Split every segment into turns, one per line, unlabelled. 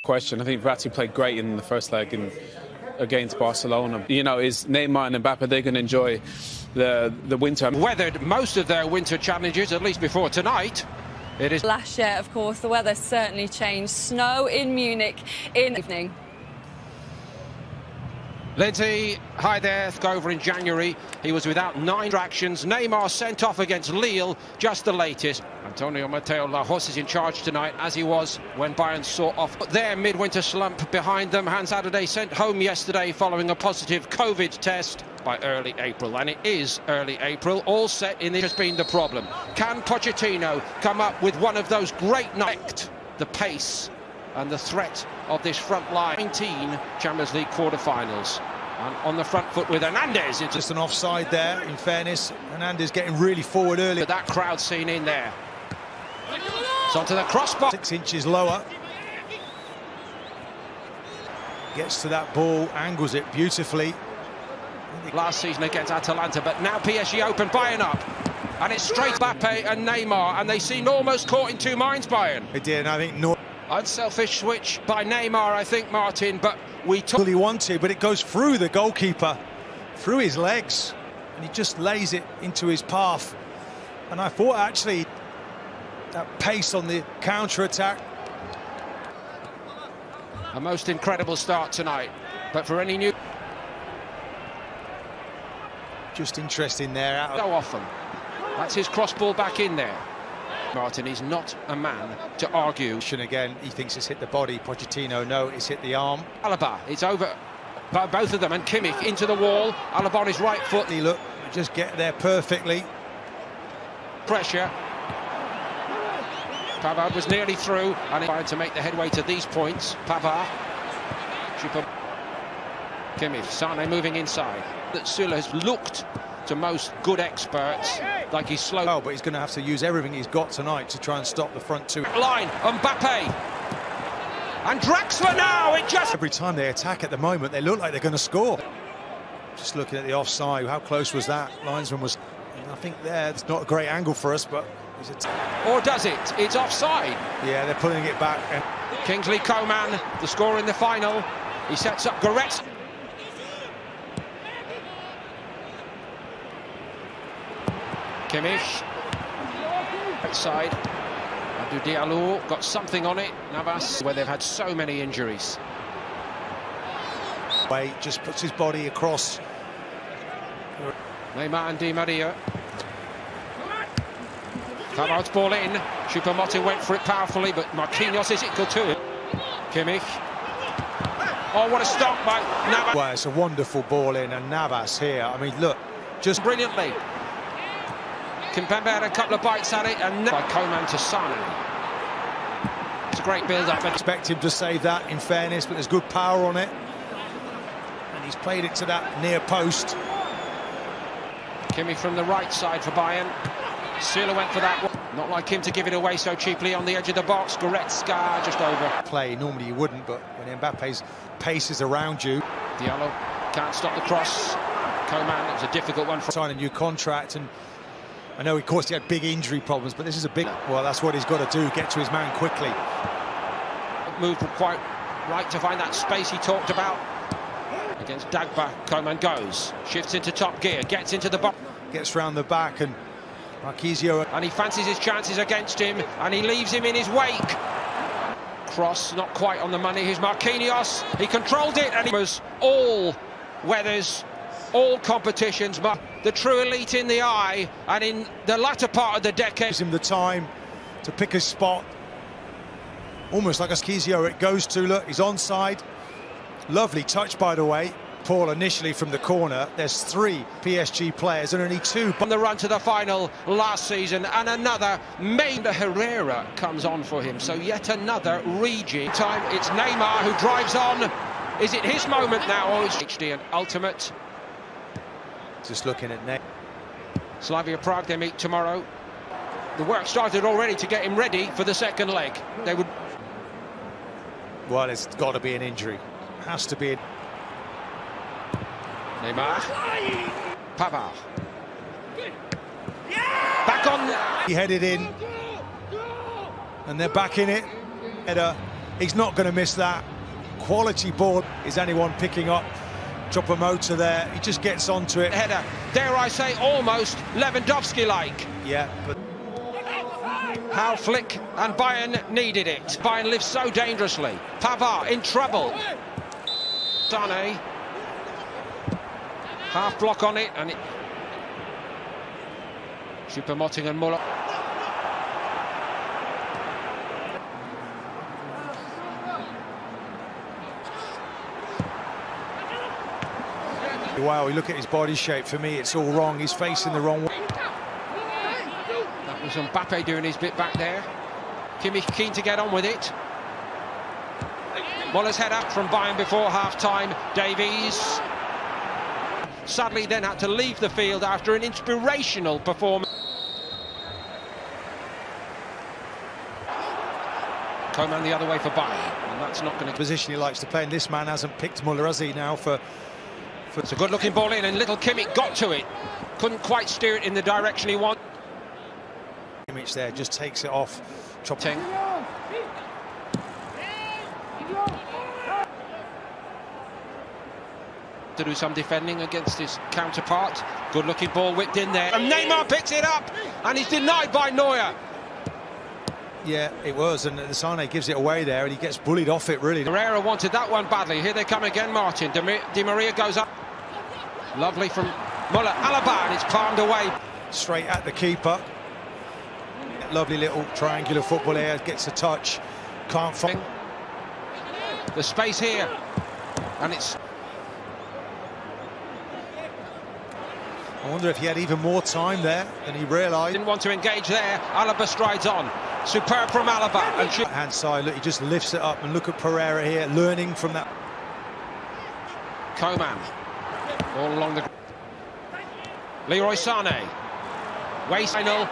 question. I think Verratti played great in the first leg against Barcelona. You know, is Neymar and Mbappe, they're going to enjoy the winter.
Weathered most of their winter challenges, at least before tonight. It is
last year, of course, the weather certainly changed. Snow in Munich in the evening.
Lindsay, hi there. Over in January, he was without 9 distractions. Neymar sent off against Lille, just the latest. Antonio Mateo Lajos is in charge tonight, as he was when Bayern saw off their midwinter slump behind them. Hans Saturday sent home yesterday following a positive COVID test by early April, and it is early April. All set in this has been the problem. Can Pochettino come up with one of those great nights? The pace and the threat of this front line. 19 Champions League quarter-finals. And on the front foot with Hernandez. It's
just an offside there, in fairness. Hernandez getting really forward early.
That crowd scene in there. It's onto the crossbar.
6 inches lower. Gets to that ball, angles it beautifully.
Last season against Atalanta, but now PSG open, Bayern up. And it's straight Mbappe and Neymar, and they seem almost caught in two minds, Bayern.
They did, and I think
unselfish switch by Neymar, I think, Martin, but we took...
He wanted, but it goes through the goalkeeper, through his legs, and he just lays it into his path. And I thought, actually, that pace on the counter-attack.
A most incredible start tonight, but for any new...
Just interesting there.
So often. That's his cross ball back in there. Martin is not a man to argue.
Again, he thinks it's hit the body. Pochettino, no, it's hit the arm.
Alaba, it's over by both of them, and Kimmich into the wall. Alaba on his right foot.
Look, just get there perfectly.
Pressure. Pavard was nearly through, and tried to make the headway to these points. Pavard. Kimmich, Sane moving inside. That Süle has looked to most good experts like he's slow.
Oh, but he's going to have to use everything he's got tonight to try and stop the front two.
Line, Mbappe. And Draxler now, it just...
Every time they attack at the moment, they look like they're going to score. Just looking at the offside, how close was that? Linesman was, I think it's not a great angle for us, but...
Or does it? It's offside.
Yeah, they're pulling it back.
Kingsley Coman, the scorer in the final. He sets up Goretz. Kimmich, right side. Abdou Diallo got something on it. Navas, where they've had so many injuries.
Just puts his body across.
Neymar and Di Maria. Pavard's ball in. Choupo-Moting went for it powerfully, but Marquinhos is equal to it. Kimmich. Oh, what a stop by Navas.
Well, it's a wonderful ball in, and Navas here. I mean, look, just
brilliantly. Kimpembe had a couple of bites at it, and by Coman to Sane. It's a great build-up.
Expect him to save that, in fairness, but there's good power on it. And he's played it to that near post.
Kimmich from the right side for Bayern. Süle went for that one. Not like him to give it away so cheaply on the edge of the box. Goretzka just over.
Play, normally you wouldn't, but when Mbappe's pace is around you.
Diallo can't stop the cross. Coman, it was a difficult one for...
Sign a new contract, and I know, of course, he had big injury problems, but this is a big... Well, that's what he's got to do, get to his man quickly.
Moved quite right to find that space he talked about. Against Dagba, Coman goes. Shifts into top gear, gets into the box.
Gets round the back, and Marquinhos...
And he fancies his chances against him, and he leaves him in his wake. Cross, not quite on the money. Here's Marquinhos. He controlled it, and he was all weathers, all competitions, but the true elite in the eye, and in the latter part of the decade...
Gives him the time to pick his spot. Almost like a Marquinhos it goes to. Look, he's onside. Lovely touch, by the way. Paul initially from the corner. There's 3 PSG players and only 2
on the run to the final last season, and another Menda Herrera comes on for him, so yet another region time. It's Neymar who drives on. Is it his moment now, or is HD an ultimate?
Just looking at Neymar.
Slavia Prague, they meet tomorrow. The work started already to get him ready for the second leg. They would...
Well, it's got to be an injury. Has to be.
Neymar. Pavard. Back on.
He headed in. And they're back in it. Header He's not going to miss that. Quality ball. Is anyone picking up Choupo-Moting there? He just gets onto it.
Header, dare I say, almost Lewandowski-like.
Yeah, but
How Flick and Bayern needed it. Bayern lives so dangerously. Pavard in trouble. Sane. Half block on it, and it... Choupo-Moting and Muller.
wow, you look at his body shape, for me it's all wrong. He's facing the wrong way.
That was Mbappe doing his bit back there. Kimmich keen to get on with it. Muller's head up from Bayern before half-time. Davies sadly then had to leave the field after an inspirational performance. Coman the other way for Bayern, and that's not going to...
Position he likes to play, and this man hasn't picked Muller, has he, now for...
It's a good-looking ball in, and little Kimmich got to it. Couldn't quite steer it in the direction he wanted.
Kimmich there just takes it off.
To do some defending against his counterpart. Good-looking ball whipped in there, and Neymar picks it up, and he's denied by Neuer.
Yeah, it was, and Sane gives it away there, and he gets bullied off it, really.
Herrera wanted that one badly. Here they come again, Martin. Di Maria goes up. Lovely from Muller. Alaba, and it's palmed away.
Straight at the keeper. Lovely little triangular football here. Gets a touch. Can't find
the space here, and it's...
I wonder if he had even more time there than he realised.
Didn't want to engage there. Alaba strides on. Superb from Alaba. And
hand side, look, he just lifts it up, and look at Pereira here, learning from that.
Coman. All along the... Leroy Sané. Waste final.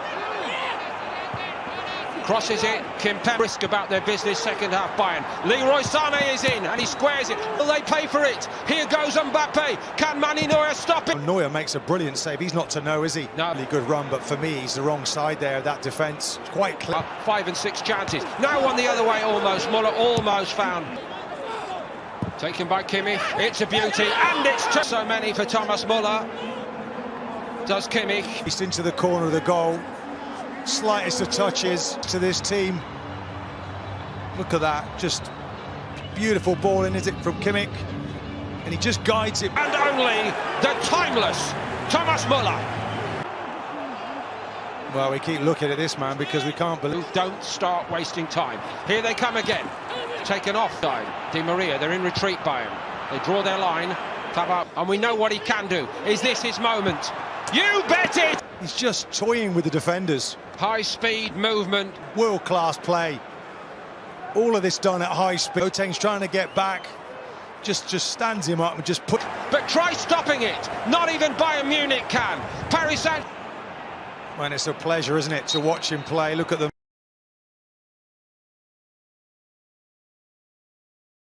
Crosses it. Kimpembe risk about their business. Second half Bayern. Leroy Sané is in, and he squares it. Will they pay for it? Here goes Mbappe. Can Mani Neuer stop it?
Neuer makes a brilliant save. He's not to know, is he?
No.
Really good run, but for me, he's the wrong side there. That defence, it's quite clear.
5 and 6 chances. Now one the other way almost. Muller almost found. Taken by Kimmich. It's a beauty, and it's so many for Thomas Muller. Does Kimmich.
He's into the corner of the goal. Slightest of touches to this team. Look at that, just beautiful ball in, is it, from Kimmich, and he just guides it.
And only the timeless Thomas Muller.
Well, we keep looking at this man because we can't believe.
Don't start wasting time. Here they come again. Taken off side. Di Maria, they're in retreat by him. They draw their line. And we know what he can do. Is this his moment? You bet it!
He's just toying with the defenders.
High speed movement.
World-class play. All of this done at high speed. Boateng's trying to get back. Just stands him up and just put...
But try stopping it. Not even Bayern Munich can. Paris Saint...
Man, it's a pleasure, isn't it, to watch him play. Look at them.